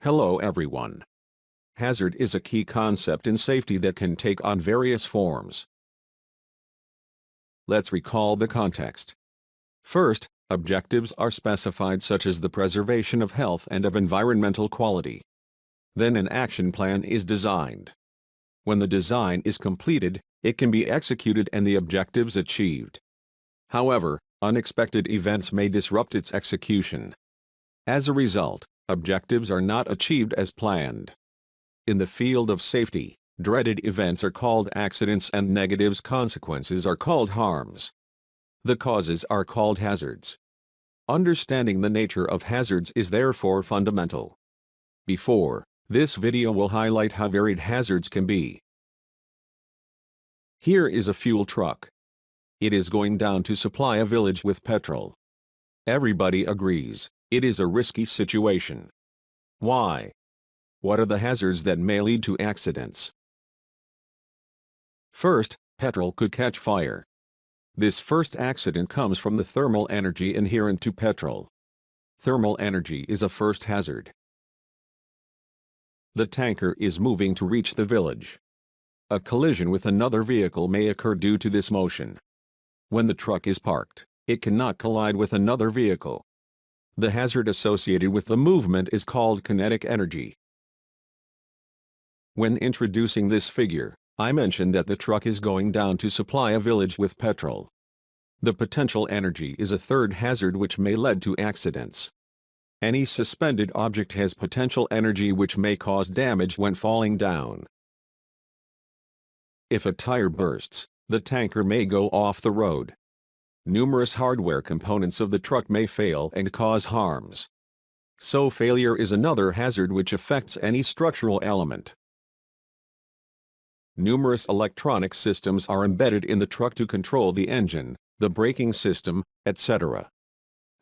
Hello everyone. Hazard is a key concept in safety that can take on various forms. Let's recall the context. First, objectives are specified such as the preservation of health and of environmental quality. Then an action plan is designed. When the design is completed, it can be executed and the objectives achieved. However, unexpected events may disrupt its execution. As a result, objectives are not achieved as planned. In the field of safety, dreaded events are called accidents and negative consequences are called harms. The causes are called hazards. Understanding the nature of hazards is therefore fundamental. This video will highlight how varied hazards can be. Here is a fuel truck. It is going down to supply a village with petrol. Everybody agrees, it is a risky situation. Why? What are the hazards that may lead to accidents? First, petrol could catch fire. This first accident comes from the thermal energy inherent to petrol. Thermal energy is a first hazard. The tanker is moving to reach the village. A collision with another vehicle may occur due to this motion. When the truck is parked, it cannot collide with another vehicle. The hazard associated with the movement is called kinetic energy. When introducing this figure, I mentioned that the truck is going down to supply a village with petrol. The potential energy is a third hazard which may lead to accidents. Any suspended object has potential energy which may cause damage when falling down. If a tire bursts, the tanker may go off the road. Numerous hardware components of the truck may fail and cause harms. So failure is another hazard which affects any structural element. Numerous electronic systems are embedded in the truck to control the engine, the braking system, etc.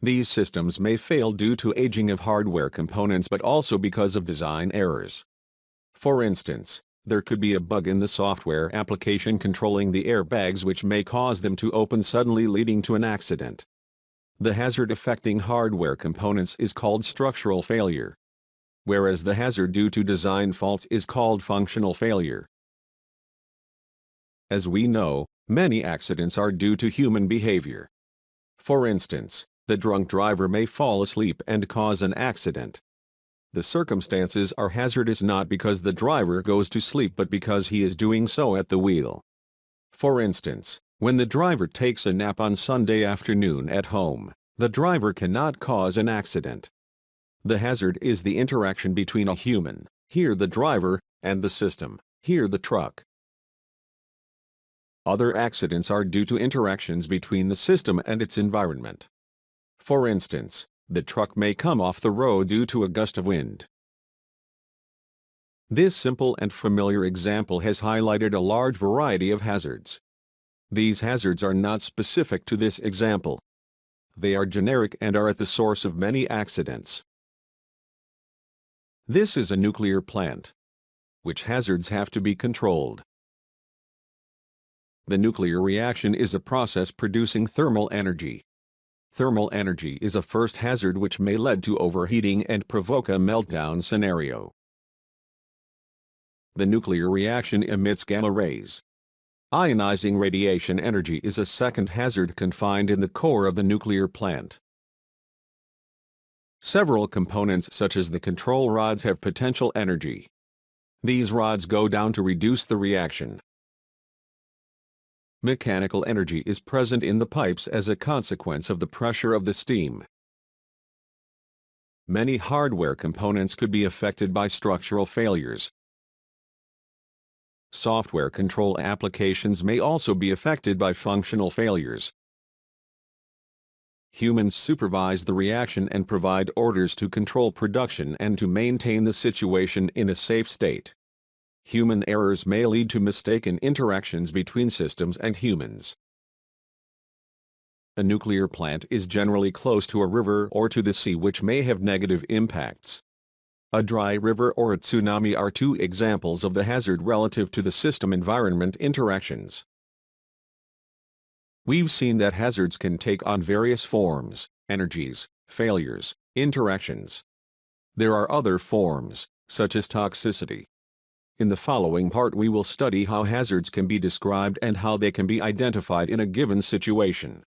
These systems may fail due to aging of hardware components but also because of design errors. For instance, there could be a bug in the software application controlling the airbags which may cause them to open suddenly leading to an accident. The hazard affecting hardware components is called structural failure, whereas the hazard due to design faults is called functional failure. As we know, many accidents are due to human behavior. For instance, the drunk driver may fall asleep and cause an accident. The circumstances are hazardous not because the driver goes to sleep but because he is doing so at the wheel. For instance, when the driver takes a nap on Sunday afternoon at home, the driver cannot cause an accident. The hazard is the interaction between a human, here the driver, and the system, here the truck. Other accidents are due to interactions between the system and its environment. For instance, the truck may come off the road due to a gust of wind. This simple and familiar example has highlighted a large variety of hazards. These hazards are not specific to this example. They are generic and are at the source of many accidents. This is a nuclear plant. Which hazards have to be controlled? The nuclear reaction is a process producing thermal energy. Thermal energy is a first hazard which may lead to overheating and provoke a meltdown scenario. The nuclear reaction emits gamma rays. Ionizing radiation energy is a second hazard confined in the core of the nuclear plant. Several components such as the control rods have potential energy. These rods go down to reduce the reaction. Mechanical energy is present in the pipes as a consequence of the pressure of the steam. Many hardware components could be affected by structural failures. Software control applications may also be affected by functional failures. Humans supervise the reaction and provide orders to control production and to maintain the situation in a safe state. Human errors may lead to mistaken interactions between systems and humans. A nuclear plant is generally close to a river or to the sea which may have negative impacts. A dry river or a tsunami are two examples of the hazard relative to the system-environment interactions. We've seen that hazards can take on various forms, energies, failures, interactions. There are other forms, such as toxicity. In the following part we will study how hazards can be described and how they can be identified in a given situation.